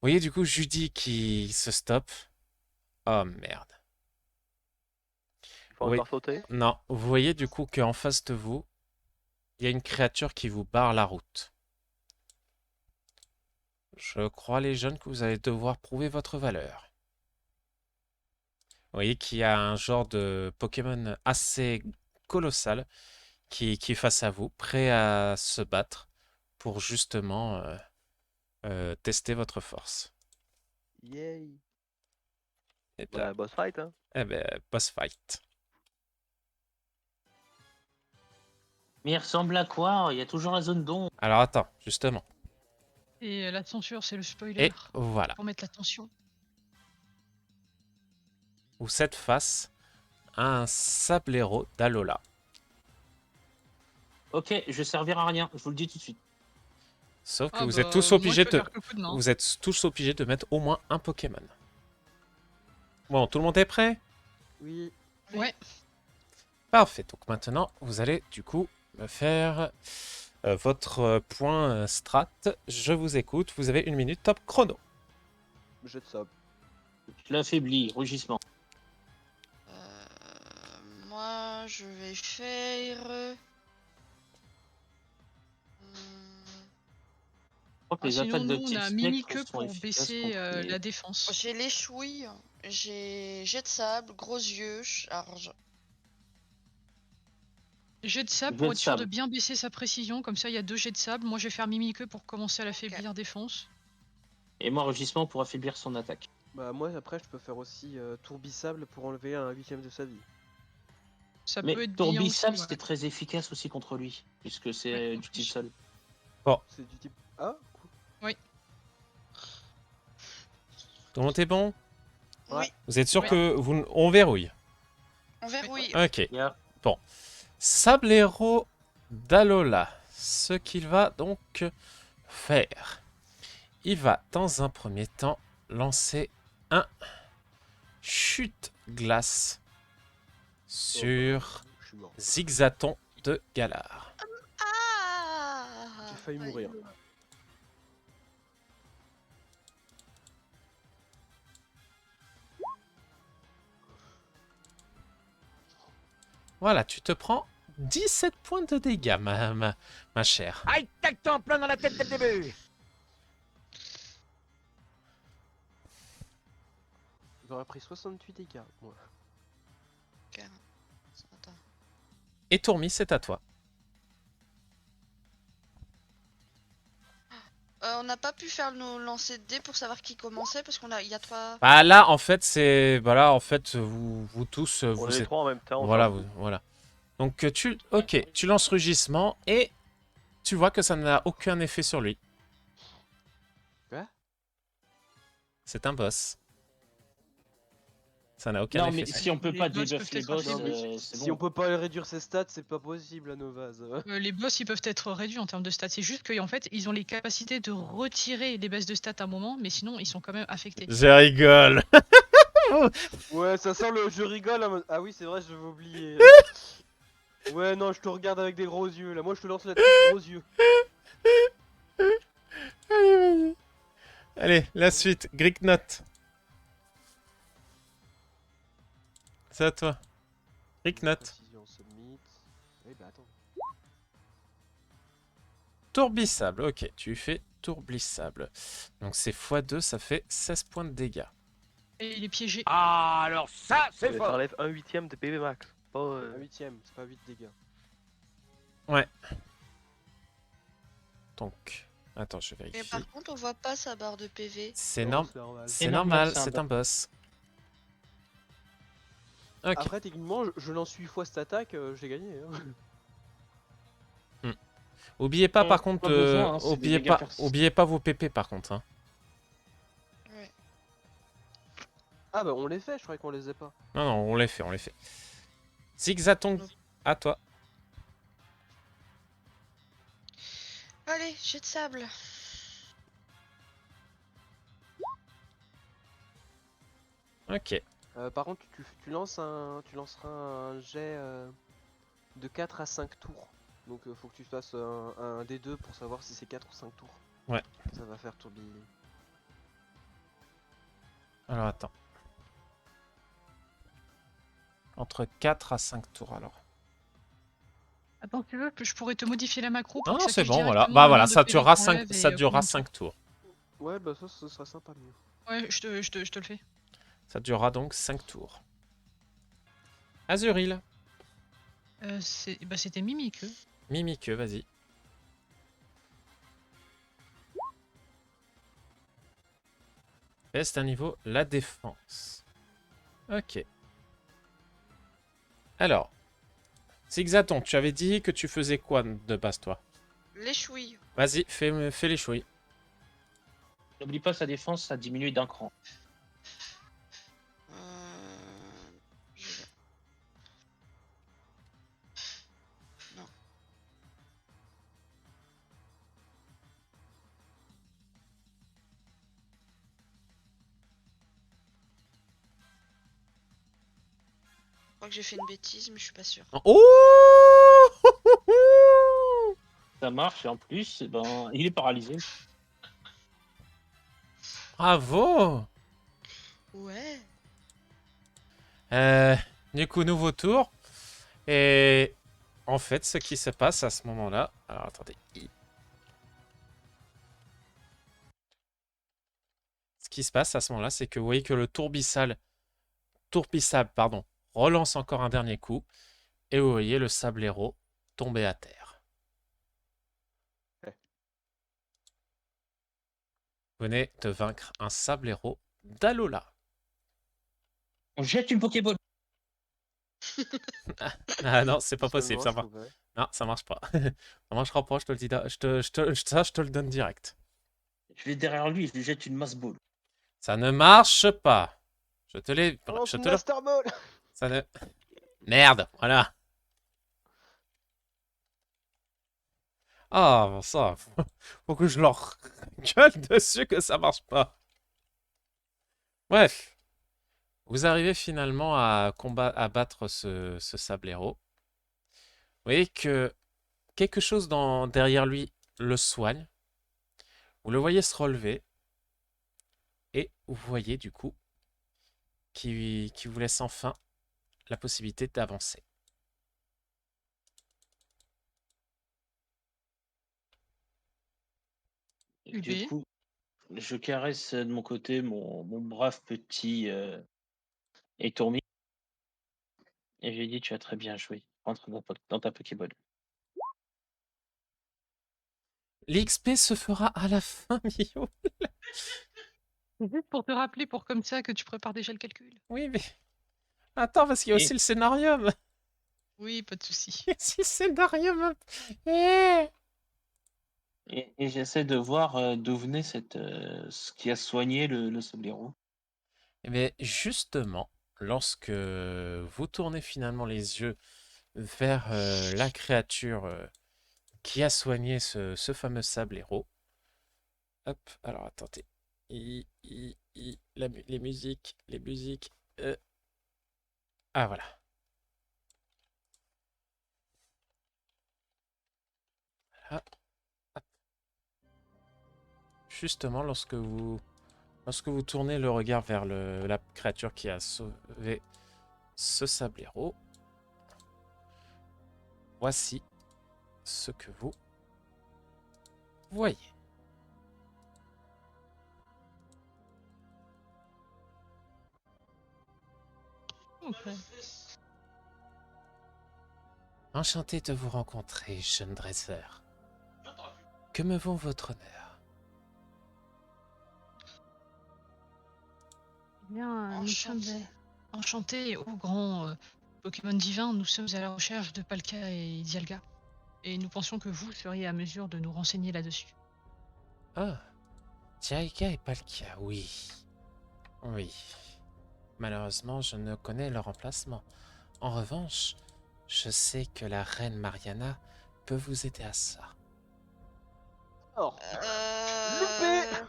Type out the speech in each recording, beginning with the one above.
voyez du coup Judy qui se stoppe. Oh merde. Il faut Oui. encore sauter. Non, vous voyez du coup qu'en face de vous, il y a une créature qui vous barre la route. Je crois, les jeunes, que vous allez devoir prouver votre valeur. Vous voyez qu'il y a un genre de Pokémon assez colossal qui est face à vous, prêt à se battre pour justement tester votre force. Yay. Et bien, Bah, boss fight, hein. eh ben, boss fight. Mais il ressemble à quoi? Il y a toujours la zone d'ombre. Alors attends, justement. Et la censure, c'est le spoiler. Et voilà. Pour mettre la tension. Vous êtes face à un sablero d'Alola. Ok, je servirai à rien, je vous le dis tout de suite. Sauf que Ah vous êtes bah, tous moi je obligés peux de... faire que le coup de main. Vous êtes tous obligés de mettre au moins un Pokémon. Bon, tout le monde est prêt? Oui. Ouais. Parfait. Donc maintenant, vous allez du coup me faire votre point strat. Je vous écoute. Vous avez 1 minute top chrono. Jet de sable. Je l'affaiblis, rugissement. Moi, je vais faire. Je crois que les Sinon, attaques de nous, on type a Snake Mimiqueux sont pour efficaces baisser contre les... la défense. J'ai les chouilles, j'ai jet de sable, gros yeux, charge. Jet de sable Jet pour de être sûr de sable. bien baisser sa précision. Comme ça, il y a 2 jets de sable. Moi, je vais faire Mimiqueux pour commencer à l'affaiblir défense. Et moi, rugissement pour affaiblir son attaque. Bah, moi, après, je peux faire aussi tourbissable pour enlever un huitième de sa vie. Ça Mais peut être bien aussi. Tourbissable, Ouais. c'était très efficace aussi contre lui, puisque c'est Ouais, en du type plus. sol. C'est du type. Ah, cool. Tout le monde est bon? Oui, Vous êtes sûr Ouais. que vous... on verrouille? on verrouille. Ok. Yeah. Bon. Sablero d'Alola. Ce qu'il va donc faire. Il va dans un premier temps lancer un chute glace sur Je suis mort. Zigzaton de Galar. Ah J'ai failli mourir. Voilà, tu te prends 17 points de dégâts, ma chère. Aïe, tac-toi en plein dans la tête dès le début. J'aurais pris 68 dégâts, moi. Attends. Et Tourmi, c'est à toi. On n'a pas pu faire nos lancers de dés pour savoir qui commençait parce il y a 3. Bah là, en fait, c'est... Voilà, en fait, vous tous, On vous est les êtes... trois en même temps. Voilà, voilà. Donc, ok, tu lances rugissement et tu vois que ça n'a aucun effet sur lui. Quoi? C'est un boss. Ça n'a aucun Non, effet mais sur lui. si on peut Les pas boss debuff peuvent les être boss, affaiblis. c'est Si bon. on peut pas réduire ses stats, c'est pas possible à Novaz. Les boss, ils peuvent être réduits en termes de stats. C'est juste qu'en fait, ils ont les capacités de retirer les baisses de stats à un moment, mais sinon, ils sont quand même affectés. Je rigole. Ouais, ça sent le je rigole. Ah oui, c'est vrai, je vais oublier. Ouais, non, je te regarde avec des gros yeux. Là, moi, je te lance là-dessus, gros yeux. Allez, vas-y. Allez, la suite. Gricknot. C'est à toi. Gricknot. Précision, submit. Eh bah attends. Tourbissable. Ok, tu fais tourbissable. Donc c'est x2, ça fait 16 points de dégâts. Et il est piégé. Ah, alors ça, c'est Ça fort. enlève un huitième de PV max. Pas un huitième, c'est pas 8 dégâts. Ouais. Donc, attends, je Mais vérifie. par contre, on voit pas sa barre de PV. C'est Non, normal. C'est C'est normal, normal, c'est un boss. Ok. Après, techniquement, je lance 8 fois cette attaque, j'ai gagné. Hein. Oubliez pas, par contre, pas besoin, hein, c'est des dégâts persistants. oubliez pas vos PP, par contre. Hein. Ouais. Ah bah on les fait, je croyais qu'on les ait pas. Non, non, on les fait, on les fait. Zigzaton, à toi. Allez, jet de sable. Ok. Par contre, tu lanceras un jet de 4 à 5 tours. Donc faut que tu fasses un D2 pour savoir si c'est 4 ou 5 tours. Ouais. Ça va faire tourbillon. Alors attends. Entre 4 à 5 tours alors. Attends, tu veux, je pourrais te modifier la macro pour Non, que non, ça c'est affiche bon, voilà. directement Bah le voilà, nombre de ça PV durera qu'on 5, lève ça et durera combien de temps. 5 tours. Ouais, bah ça, ce serait sympa mieux. Ouais, je te le fais. Ça durera donc 5 tours. Azuril. Bah, c'était Mimique. Mimique, vas-y. Est un niveau la défense. Ok. Alors, Zigzaton, tu avais dit que tu faisais quoi de base, toi? Les chouilles. Vas-y, fais les chouilles. N'oublie pas sa défense, ça diminue d'un cran. Je vais- Non. Je crois que j'ai fait une bêtise, mais je suis pas sûre. Oh Ça marche et en plus, ben, il est paralysé. Bravo. Ouais. Euh, du coup, nouveau tour. Et en fait, ce qui se passe à ce moment-là... Alors, attendez. Ce qui se passe à ce moment-là, c'est que vous voyez que le tourbissable, pardon, relance encore un dernier coup. Et vous voyez le sablero tomber à terre. Vous venez de vaincre un sablero d'Alola. On jette une Pokéball. Ah non, c'est pas possible, ça Seulement, je marche. trouvais. Non, ça marche pas. Ça marchera pas, je te le dis. Ça, je te le donne direct. Je vais derrière lui, je lui jette une masse ball. Ça ne marche pas. Je te l'ai. Oh, Je c'est une te le. Master Ball. Ça ne. Merde, voilà. Ah, bon, ça. Faut que je leur gueule dessus que ça marche pas. Bref. Vous arrivez finalement à battre ce sablero. Vous voyez que quelque chose derrière lui le soigne. Vous le voyez se relever. Et vous voyez du coup qui vous laisse enfin la possibilité d'avancer. Et UB. du coup, je caresse de mon côté mon brave petit étourmi. Et je lui dis, tu as très bien joué. Rentre dans ta Pokéball. L'XP se fera à la fin, Mio. C'est juste pour te rappeler, pour comme ça, que tu prépares déjà le calcul. Oui, mais... Attends, parce qu'il y a aussi Et, le scénarium. Oui, pas de souci. Il y a aussi le scénarium. Eh. et j'essaie de voir d'où venait ce qui a soigné le Sablero. Eh bien, justement, lorsque vous tournez finalement les yeux vers la créature qui a soigné ce fameux sablero. Hop, alors attendez. Les musiques, les musiques. Ah voilà. Voilà. Hop. Justement, lorsque vous tournez le regard vers la créature qui a sauvé ce sablero, voici ce que vous voyez. Ok. Enchanté de vous rencontrer, jeune dresseur. Que me vaut votre honneur? Eh bien, nous sommes Enchanté. enchantés au grand Pokémon divin. Nous sommes à la recherche de Palkia et Dialga. Et nous pensions que vous seriez à mesure de nous renseigner là-dessus. Ah, Tchaïka et Palkia, oui. Oui. Malheureusement, je ne connais leur emplacement. En revanche, je sais que la reine Mariana peut vous aider à ça. Alors, Euh...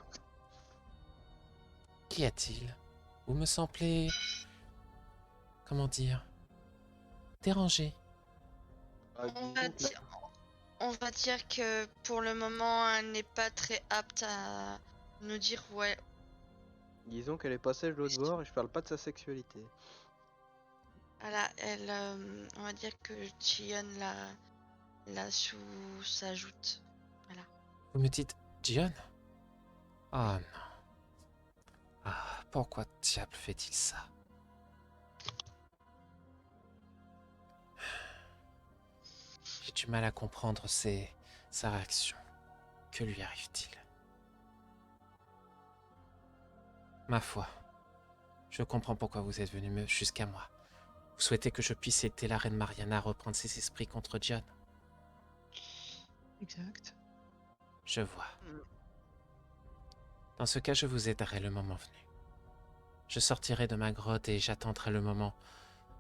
Qu'y a-t-il? Vous me semblez... Comment dire? Dérangé. bah, On va, disons que dire, on va dire que pour le moment, elle n'est pas très apte à nous dire Disons qu'elle est passée de l'autre bord et je parle pas de sa sexualité. Voilà, on va dire que Jion l'a sous sa joute. Voilà. Vous me dites Jion? Ah non. Ah, pourquoi diable fait-il ça? J'ai du mal à comprendre sa réaction. Que lui arrive-t-il? Ma foi, je comprends pourquoi vous êtes venu jusqu'à moi. Vous souhaitez que je puisse aider la reine Mariana à reprendre ses esprits contre Jion? Exact. Je vois. Dans ce cas, je vous aiderai le moment venu. Je sortirai de ma grotte et j'attendrai le moment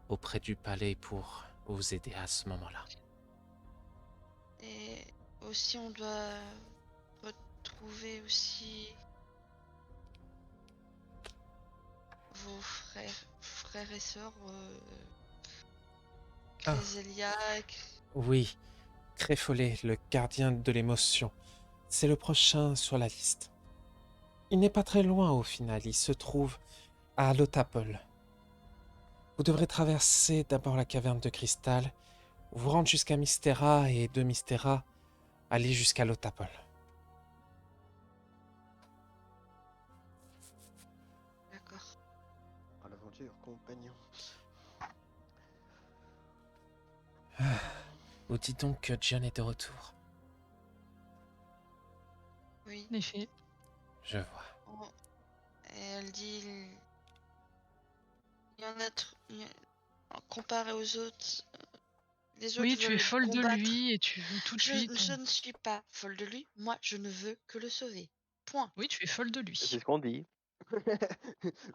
auprès du palais pour vous aider à ce moment-là. Et aussi, on doit retrouver aussi vos frères et sœurs, Ah. Créselia. Oui, Créfollet, le gardien de l'émotion. C'est le prochain sur la liste. Il n'est pas très loin au final, il se trouve à Lotapol. Vous devrez traverser d'abord la caverne de cristal, vous rendre jusqu'à Mystera et de Mystera, aller jusqu'à Lotapol. D'accord. Ah, l'aventure, compagnon. Vous dites donc que Jion est de retour. Oui. En effet. Je vois. Oh. Et elle dit, il y en a comparé aux autres, les autres Oui, tu es veulent folle de combattre. lui et tu veux tout de suite. Je ne suis pas folle de lui. Moi, je ne veux que le sauver. Point. Oui, tu es folle de lui. C'est ce qu'on dit.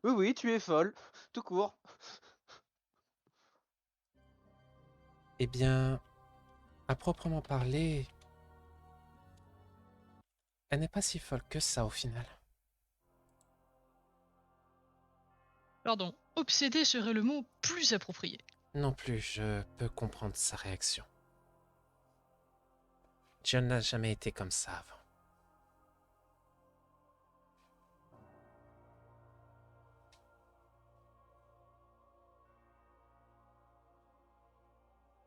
Oui, oui, tu es folle. Tout court. Eh bien, à proprement parler, elle n'est pas si folle que ça au final. Pardon, obsédé serait le mot plus approprié. Non plus, je peux comprendre sa réaction. Jion n'a jamais été comme ça avant.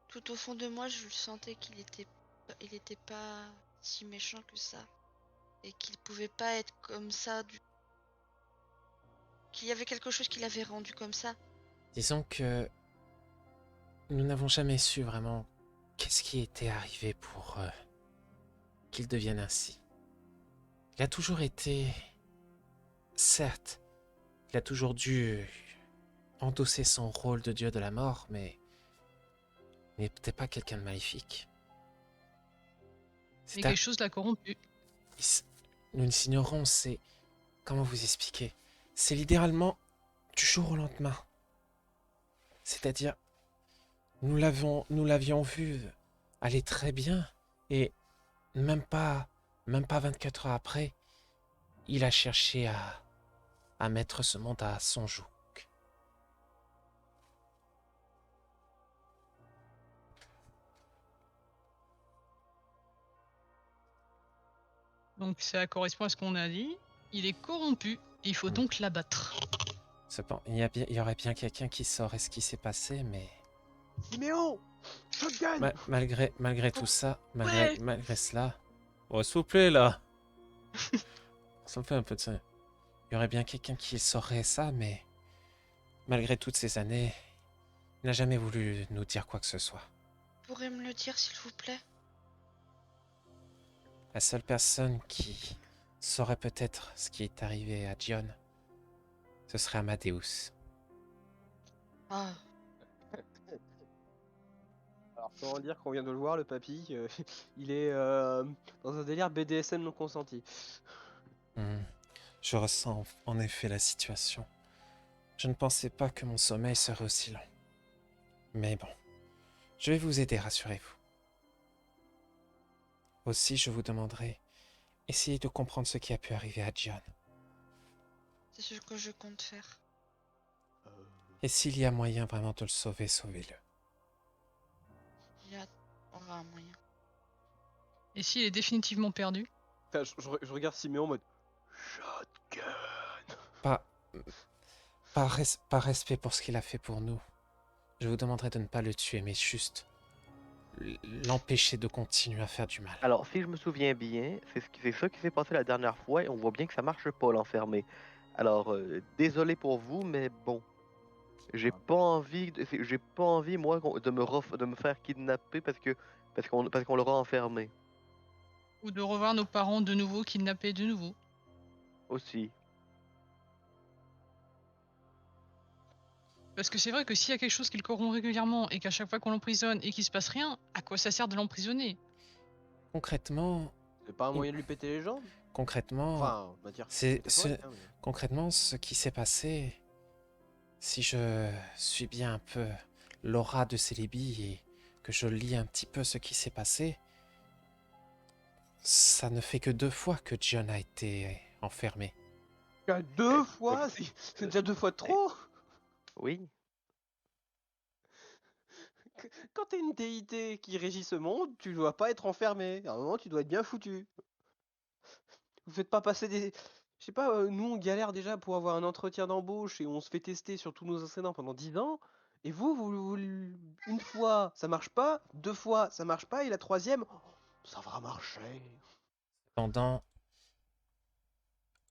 Tout au fond de moi, je le sentais il était pas si méchant que ça. Et qu'il pouvait pas être comme ça. Qu'il y avait quelque chose qui l'avait rendu comme ça. Disons que nous n'avons jamais su vraiment qu'est-ce qui était arrivé pour qu'il devienne ainsi. Il a toujours été... Certes, il a toujours dû endosser son rôle de dieu de la mort, mais il n'était pas quelqu'un de maléfique. Mais quelque chose l'a corrompu. Nous l'ignorons, c'est... Comment vous expliquer? C'est littéralement du jour au lendemain. C'est-à-dire, nous l'avions vu aller très bien, et même pas 24 heures après, il a cherché à mettre ce monde à son joug. Donc ça correspond à ce qu'on a dit. Il est corrompu et il faut donc l'abattre. Cependant, il y aurait bien quelqu'un qui saurait ce qui s'est passé, mais... Siméon, shotgun. Malgré tout ça, Ouais. malgré cela... Oh, s'il vous plaît, là. Ça me fait un peu de ça. Il y aurait bien quelqu'un qui saurait ça, mais... Malgré toutes ces années, il n'a jamais voulu nous dire quoi que ce soit. Vous pourrez me le dire, s'il vous plaît? La seule personne qui saurait peut-être ce qui est arrivé à Jion, ce serait Amadeus. Ah. Alors, comment dire qu'on vient de le voir, le papy, il est dans un délire BDSM non consenti. Je ressens en effet la situation. Je ne pensais pas que mon sommeil serait aussi long. Mais bon, je vais vous aider, rassurez-vous. Aussi, je vous demanderai, essayez de comprendre ce qui a pu arriver à Jion. C'est ce que je compte faire. Et s'il y a moyen vraiment de le sauver, sauvez-le. Il y aura un moyen. Et s'il est définitivement perdu? Enfin, je regarde Siméon en mode shotgun. Par respect pour ce qu'il a fait pour nous, je vous demanderai de ne pas le tuer, mais juste l'empêcher de continuer à faire du mal. Alors, si je me souviens bien, c'est ça qui s'est passé la dernière fois et on voit bien que ça marche pas, l'enfermer. Alors, désolé pour vous, mais bon, j'ai pas envie, moi, de me faire kidnapper parce qu'on l'aura enfermé Ou de revoir nos parents de nouveau kidnappés de nouveau. aussi. Parce que c'est vrai que s'il y a quelque chose qui le corrompt régulièrement et qu'à chaque fois qu'on l'emprisonne et qu'il se passe rien, à quoi ça sert de l'emprisonner? Concrètement, C'est pas un moyen de lui péter les jambes? concrètement, Enfin, on va dire c'est métaphorique, hein, mais- concrètement ce qui s'est passé. Si je suis bien un peu l'aura de Célébi et que je lis un petit peu ce qui s'est passé, ça ne fait que 2 fois que John a été enfermé. Ah, 2 fois? C'est déjà 2 fois de trop? Oui. Quand t'es une déité qui régit ce monde, tu dois pas être enfermé. À un moment, tu dois être bien foutu. Vous faites pas passer des... Je sais pas, nous on galère déjà pour avoir un entretien d'embauche et on se fait tester sur tous nos enseignants pendant 10 ans. Et une fois ça marche pas, 2 fois ça marche pas et la troisième, ça va marcher. Cependant,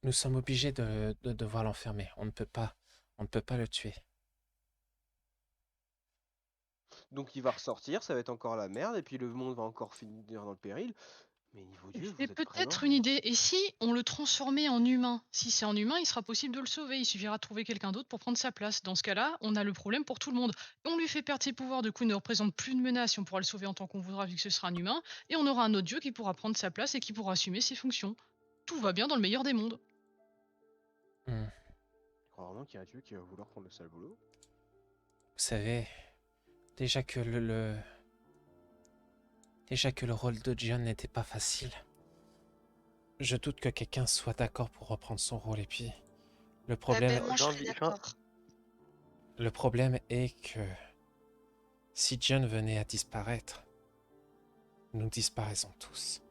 nous sommes obligés de devoir l'enfermer. On ne peut pas le tuer. Donc il va ressortir, ça va être encore la merde et puis le monde va encore finir dans le péril. Mais niveau Dieu, vous C'est êtes peut-être vraiment... une idée. Et si on le transformait en humain? Si c'est en humain, il sera possible de le sauver. Il suffira de trouver quelqu'un d'autre pour prendre sa place. Dans ce cas-là, on a le problème pour tout le monde. On lui fait perdre ses pouvoirs, du coup, il ne représente plus de menace et on pourra le sauver en tant qu'on voudra vu que ce sera un humain. Et on aura un autre dieu qui pourra prendre sa place et qui pourra assumer ses fonctions. Tout va bien dans le meilleur des mondes. Hmm. Je crois vraiment qu'il y a un dieu qui va vouloir prendre le sale boulot. Vous savez, déjà que le rôle de John n'était pas facile, je doute que quelqu'un soit d'accord pour reprendre son rôle. Et puis, le Ah problème, ben moi je J'en serais vis- d'accord. le problème est que si John venait à disparaître, nous disparaissons tous.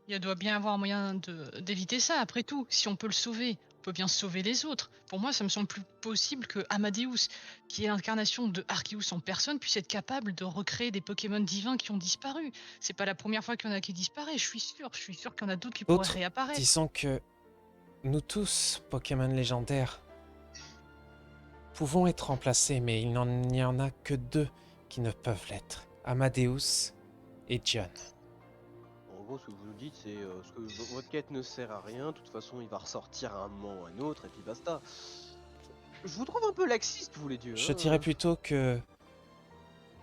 Il doit bien avoir un moyen d'éviter ça, après tout. Si on peut le sauver, on peut bien sauver les autres. Pour moi, ça me semble plus possible que Amadeus, qui est l'incarnation de Arceus en personne, puisse être capable de recréer des Pokémon divins qui ont disparu. C'est pas la première fois qu'il y en a qui disparaît, je suis sûr qu'il y en a d'autres qui pourraient D'autres, réapparaître. disons que nous tous, Pokémon légendaires, pouvons être remplacés, mais il n'y en a que 2 qui ne peuvent l'être. Amadeus et John. En gros, ce que vous nous dites, c'est que votre quête ne sert à rien. De toute façon, il va ressortir à un moment ou à un autre, et puis basta. Je vous trouve un peu laxiste, vous les dieux. Je hein. dirais plutôt que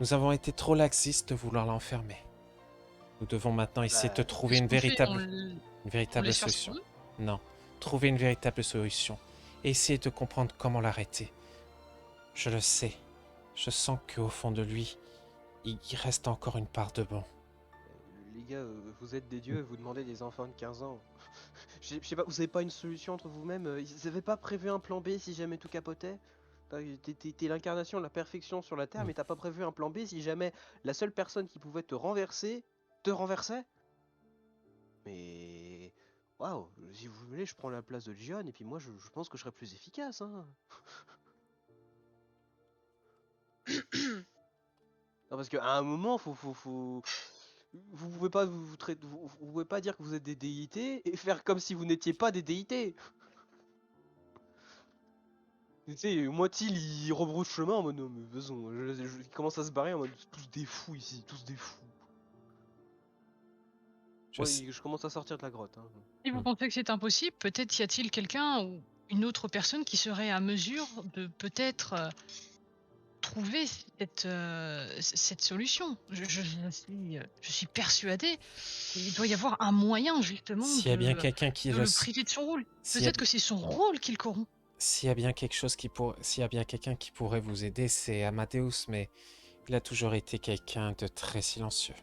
nous avons été trop laxistes de vouloir l'enfermer. Nous devons maintenant essayer de Bah, trouver une Qu'est-ce qu'on fait? véritable laisse faire ce solution. qu'on veut? Non, trouver une véritable solution. Et essayer de comprendre comment l'arrêter. Je le sais. Je sens qu'au fond de lui, il reste encore une part de bon. Les gars, vous êtes des dieux, vous demandez des enfants de 15 ans. Je sais pas, vous avez pas une solution entre vous-même? Ils avaient pas prévu un plan B si jamais tout capotait? T'es l'incarnation de la perfection sur la Terre, mais t'as pas prévu un plan B si jamais la seule personne qui pouvait te renverser, te renversait? Mais... Waouh, si vous voulez, je prends la place de Gion, et puis moi, je pense que je serais plus efficace, hein. Non, parce qu'à un moment, faut... Vous pouvez pas vous pouvez pas dire que vous êtes des déités et faire comme si vous n'étiez pas des déités. Tu sais, Moitil il rebrousse chemin en mode non mais faisons, il commence à se barrer en mode tous des fous ici, tous des fous. Je sais- Je commence à sortir de la grotte. Hein. Si vous pensez que c'est impossible, peut-être y a-t-il quelqu'un ou une autre personne qui serait à mesure de peut-être trouver cette solution. Je suis persuadée qu'il doit y avoir un moyen justement S'il y a bien quelqu'un qui de le... le priver de son rôle. S'il y a- Peut-être que c'est son rôle qui le corrompt. S'il y a bien s'il y a bien quelqu'un qui pourrait vous aider, c'est Amadeus, mais il a toujours été quelqu'un de très silencieux.